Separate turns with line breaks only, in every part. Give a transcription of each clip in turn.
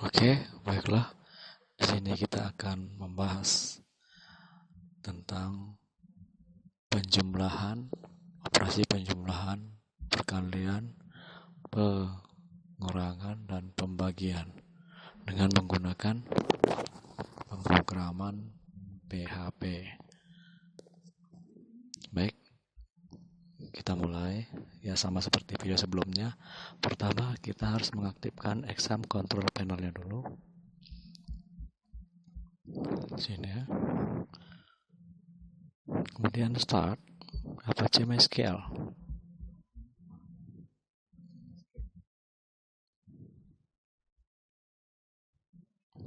Oke, baiklah. Di sini kita akan membahas tentang penjumlahan, operasi penjumlahan, perkalian, pengurangan, dan pembagian dengan menggunakan pemrograman PHP. Baik, kita mulai. Ya, sama seperti video sebelumnya. Pertama, kita harus mengaktifkan exam control panelnya dulu. Sini ya. Kemudian start Apache MySQL.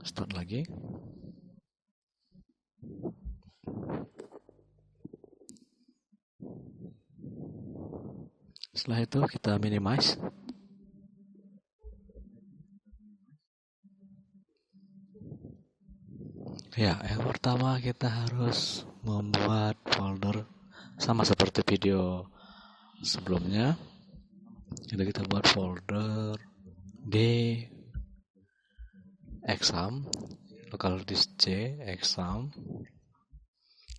Start lagi. Setelah itu kita minimize. Ya, yang pertama kita harus membuat folder sama seperti video sebelumnya. Jadi kita buat folder di exam, local disk C, exam,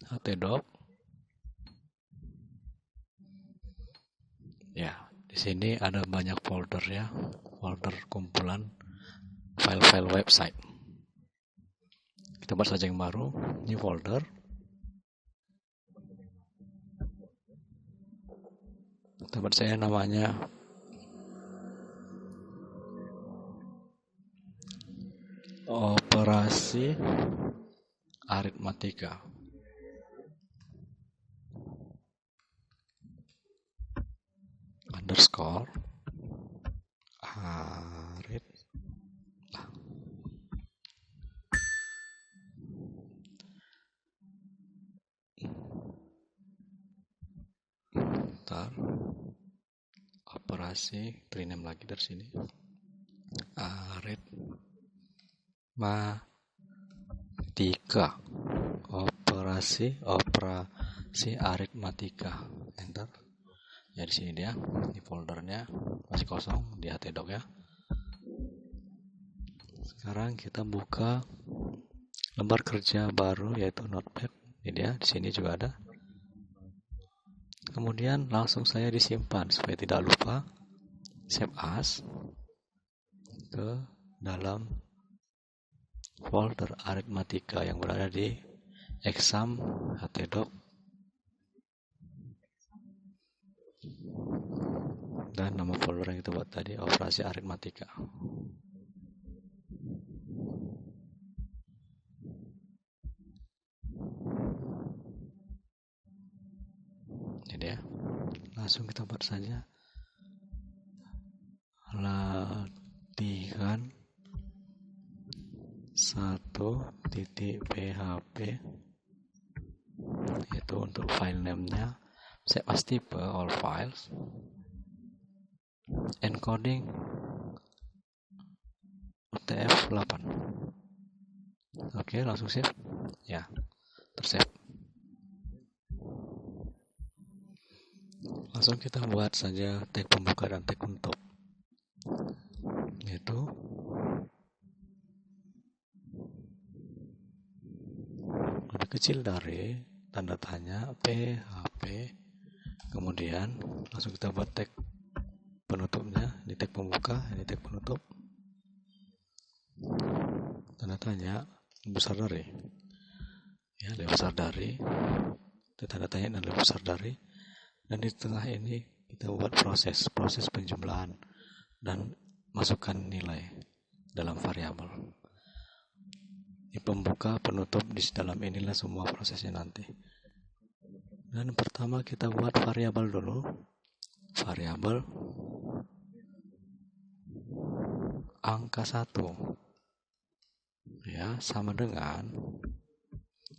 htdoc. Ya, di sini ada banyak folder ya, folder kumpulan file-file website. Kita buat saja yang baru, new folder. Tempat saya namanya operasi aritmatika. Underscore arit. Ntar operasi rename lagi dari sini. Aritmatika. Operasi aritmatika. Enter. Ya, di sini dia. Di foldernya masih kosong di htdoc ya. Sekarang kita buka lembar kerja baru yaitu notepad. Ini dia, di sini juga ada. Kemudian langsung saya disimpan supaya tidak lupa. Save as ke dalam folder aritmatika yang berada di exam htdoc dan nama folder yang kita buat tadi operasi aritmatika. Jadi ya, langsung kita buat saja latihan 1.php, yaitu untuk file name-nya save as type all files, encoding UTF-8. Oke, langsung save. Ya, tersave. Langsung kita buat saja tag pembuka dan tag penutup, yaitu lebih kecil dari tanda tanya PHP. Kemudian langsung kita buat tag penutupnya, ini tag pembuka, ini tag penutup. Tanda tanya besar dari, ya, lebih besar dari. Itu tanda tanya dan lebih besar dari. Dan di tengah ini kita buat proses penjumlahan dan masukkan nilai dalam variabel. Ini pembuka, penutup, di dalam inilah semua prosesnya nanti. Dan pertama kita buat variabel dulu. Variabel angka 1. Ya, sama dengan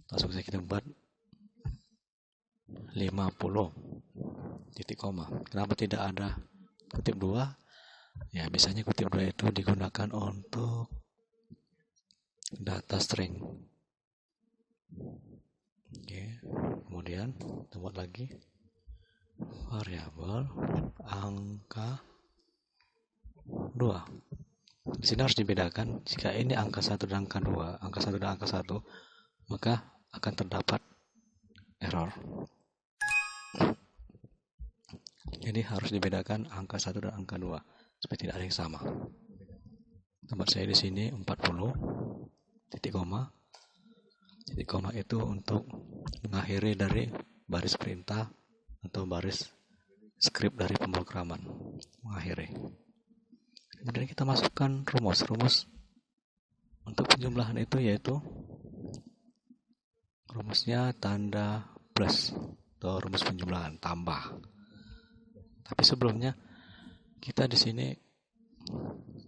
langsung saja kita buat 50 titik koma. Kenapa tidak ada kutip 2? Ya, biasanya kutip 2 itu digunakan untuk data string. Oke, kemudian kita buat lagi variabel angka 2. Di sini harus dibedakan, jika ini angka 1 dan angka 2, angka 1 dan angka 1, maka akan terdapat error. Jadi harus dibedakan angka 1 dan angka 2 supaya tidak ada yang sama. Tempat saya di sini 40, titik koma. Titik koma itu untuk mengakhiri dari baris perintah atau baris skrip dari pemrograman. Mengakhiri. Kemudian kita masukkan rumus. Rumus untuk penjumlahan itu yaitu rumusnya tanda plus atau rumus penjumlahan tambah. Tapi sebelumnya kita di sini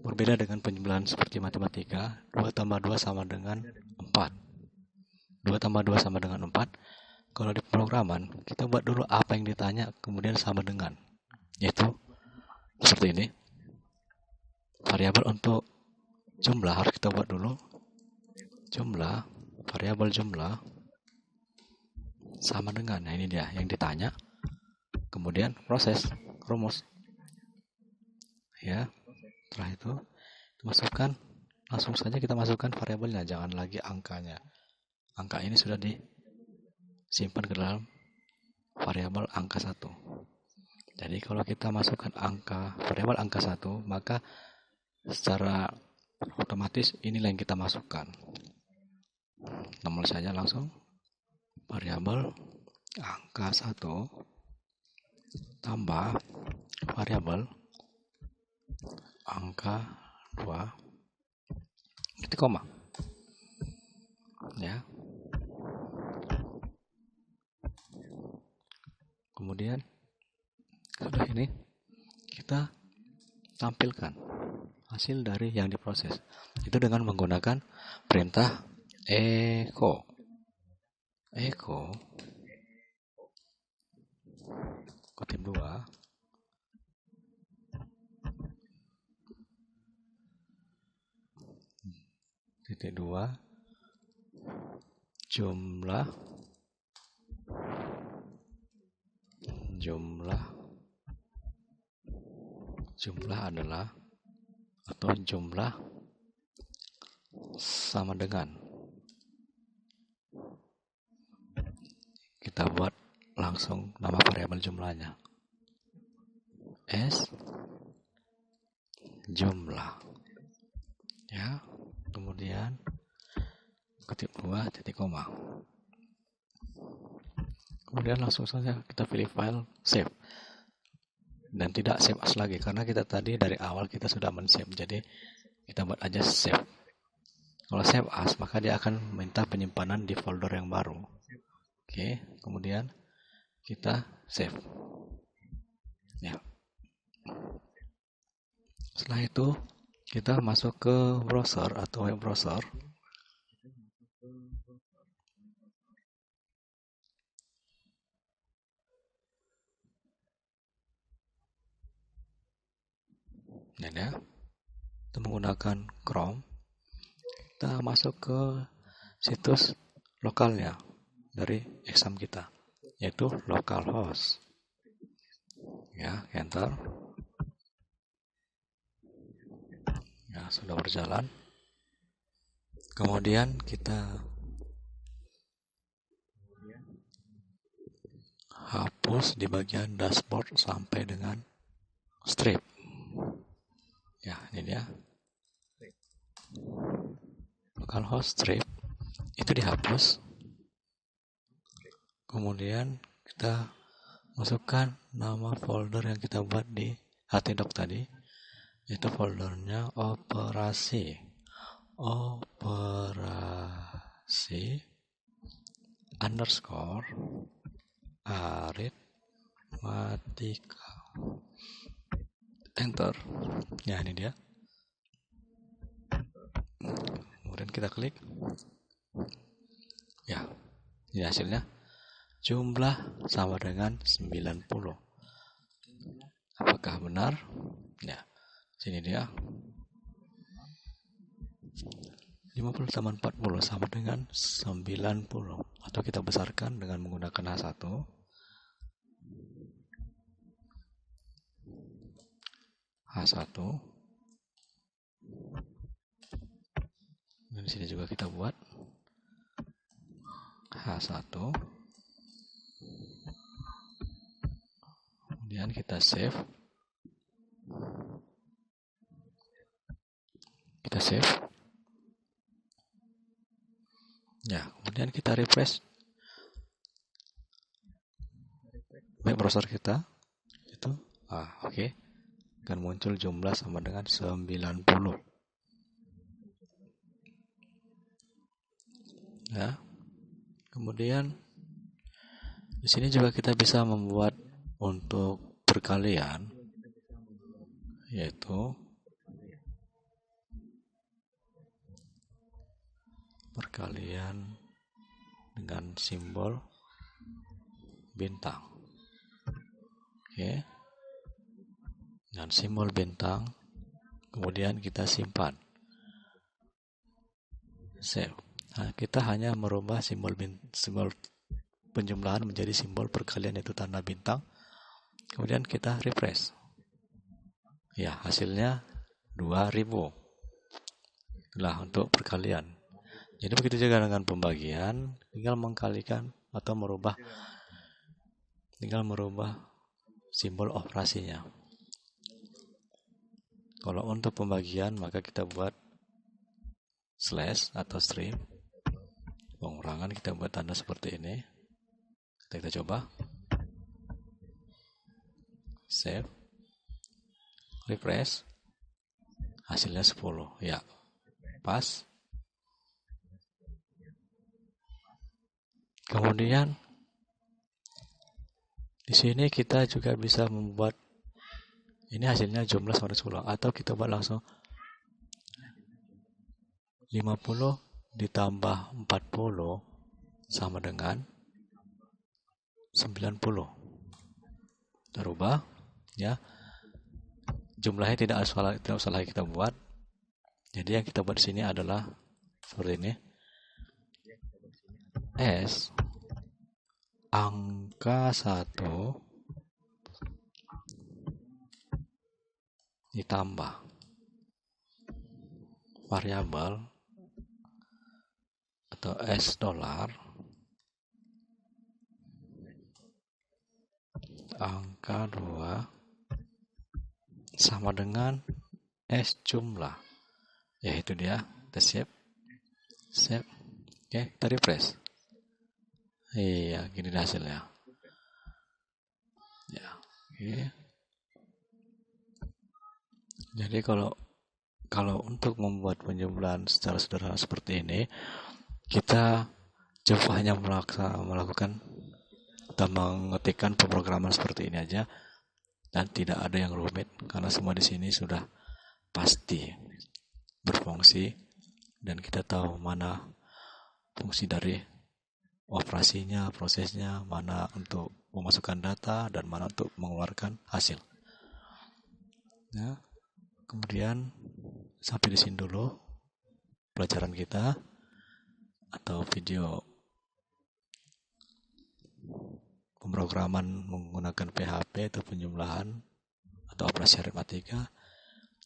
berbeda dengan penjumlahan seperti matematika. 2 tambah 2 sama dengan 4. 2 tambah 2 sama dengan 4. Kalau di pemrograman kita buat dulu apa yang ditanya kemudian sama dengan, yaitu seperti ini. Variabel untuk jumlah harus kita buat dulu. Jumlah, variabel jumlah sama dengan, nah ini dia yang ditanya. Kemudian proses rumus. Ya, setelah itu masukkan, langsung saja kita masukkan variabelnya, jangan lagi angkanya. Angka ini sudah disimpan ke dalam variabel angka 1. Jadi kalau kita masukkan variabel angka 1, maka secara otomatis inilah yang kita masukkan. Nomor saja langsung variabel angka 1 tambah variabel angka 2 titik koma. Ya. Kemudian sudah ini kita tampilkan hasil dari yang diproses. Itu dengan menggunakan perintah echo. Echo kutip 2 titik 2 jumlah adalah atau jumlah sama dengan, kita buat langsung nama variabel jumlahnya S jumlah, ya. Kemudian kutip 2 titik koma. Kemudian langsung saja kita pilih file save dan tidak save as lagi karena kita tadi dari awal kita sudah men-save, jadi kita buat aja save. Kalau save as maka dia akan minta penyimpanan di folder yang baru. Oke, kemudian kita save. Ya. Setelah itu kita masuk ke browser atau web browser. Dan ya, kita menggunakan Chrome. Kita masuk ke situs lokalnya dari exam kita, yaitu localhost. Ya, enter. Ya, sudah berjalan. Kemudian kita hapus di bagian dashboard sampai dengan strip. Ya, ini dia. Localhost strip itu dihapus. Kemudian kita masukkan nama folder yang kita buat di htdoc tadi. Itu foldernya operasi underscore aritmatika. Enter. Ya, ini dia. Kemudian kita klik. Ya, ini hasilnya. Jumlah sama dengan 90. Apakah benar? Ya, sini dia. 50 tambah 40 sama dengan 90. Atau kita besarkan dengan menggunakan H1. H1 Di sini juga kita buat H1. Kemudian kita save. Ya, kemudian kita refresh web browser kita. Itu oke. Akan muncul jumlah sama dengan 90. Ya. Kemudian di sini juga kita bisa membuat untuk perkalian, yaitu perkalian dengan simbol bintang. Oke. Dengan simbol bintang, kemudian kita simpan. Save. Nah, kita hanya merubah simbol penjumlahan menjadi simbol perkalian, yaitu tanda bintang. Kemudian kita refresh. Ya, hasilnya 2000. Itulah untuk perkalian. Jadi begitu juga dengan pembagian, tinggal mengkalikan atau merubah simbol operasinya. Kalau untuk pembagian, maka kita buat slash atau string. Pengurangan kita buat tanda seperti ini. Kita coba. Save. Refresh. Hasilnya 10. Ya. Pas. Kemudian di sini kita juga bisa membuat ini hasilnya jumlah sama 10, atau kita buat langsung 50 ditambah 40 sama dengan 90. Kita rubah, ya. Jumlahnya tidak usah lagi kita buat. Jadi yang kita buat di sini adalah seperti ini. S angka 1 ditambah variabel atau S dolar angka 2 sama dengan S jumlah. Ya, itu dia. Kita save. Oke, kita refresh. Iya, gini hasilnya. Ya, oke. Jadi kalau untuk membuat penjumlahan secara sederhana seperti ini, kita coba hanya melakukan atau mengetikkan pemrograman seperti ini aja, dan tidak ada yang rumit karena semua di sini sudah pasti berfungsi dan kita tahu mana fungsi dari operasinya, prosesnya, mana untuk memasukkan data dan mana untuk mengeluarkan hasil. Ya, kemudian sampai di sini dulu pelajaran kita atau video pemrograman menggunakan PHP atau penjumlahan atau operasi aritmatika.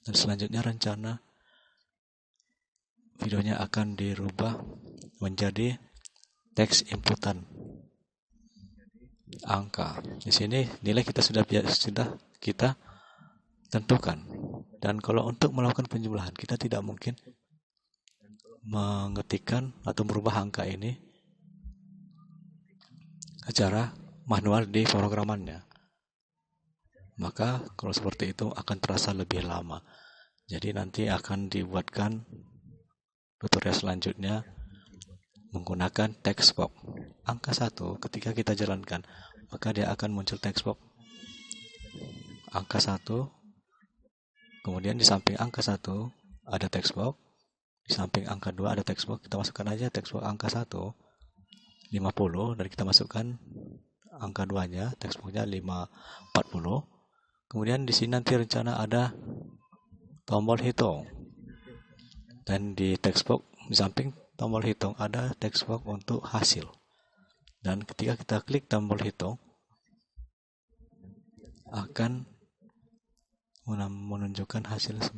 Dan selanjutnya rencana videonya akan dirubah menjadi teks inputan angka. Di sini nilai kita sudah kita tentukan. Dan kalau untuk melakukan penjumlahan, kita tidak mungkin mengetikkan atau merubah angka ini secara manual di pemrogramannya. Maka kalau seperti itu akan terasa lebih lama. Jadi nanti akan dibuatkan tutorial selanjutnya menggunakan text box. Angka 1 ketika kita jalankan, maka dia akan muncul text box. Angka 1, kemudian di samping angka 1 ada text box, di samping angka 2 ada text box. Kita masukkan aja text box angka 1 50 dan kita masukkan angka 2-nya, text box-nya 540. Kemudian di sini nanti rencana ada tombol hitung. Dan di text box di samping tombol hitung ada text box untuk hasil. Dan ketika kita klik tombol hitung akan menunjukkan hasil 90.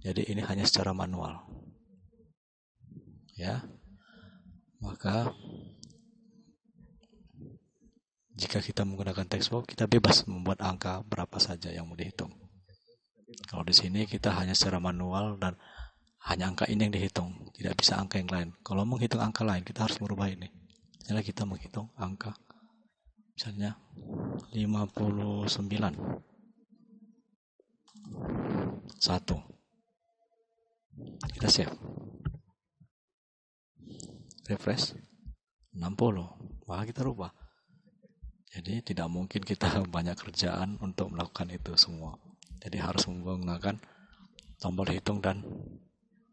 Jadi ini hanya secara manual. Ya, maka jika kita menggunakan text box, kita bebas membuat angka berapa saja yang mau dihitung. Kalau di sini kita hanya secara manual dan hanya angka ini yang dihitung, tidak bisa angka yang lain. Kalau menghitung angka lain, kita harus merubah ini. Misalnya kita menghitung angka, misalnya 59, 1. Kita save. Refresh, 60. Maka kita rubah. Jadi tidak mungkin kita banyak kerjaan untuk melakukan itu semua. Jadi harus menggunakan tombol hitung dan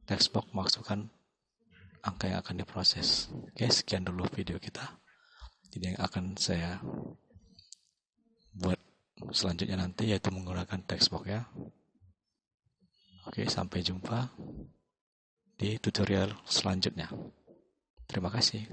text box masukkan angka yang akan diproses. Oke, sekian dulu video kita. Jadi yang akan saya buat selanjutnya nanti yaitu menggunakan text box ya. Oke, sampai jumpa di tutorial selanjutnya. Terima kasih.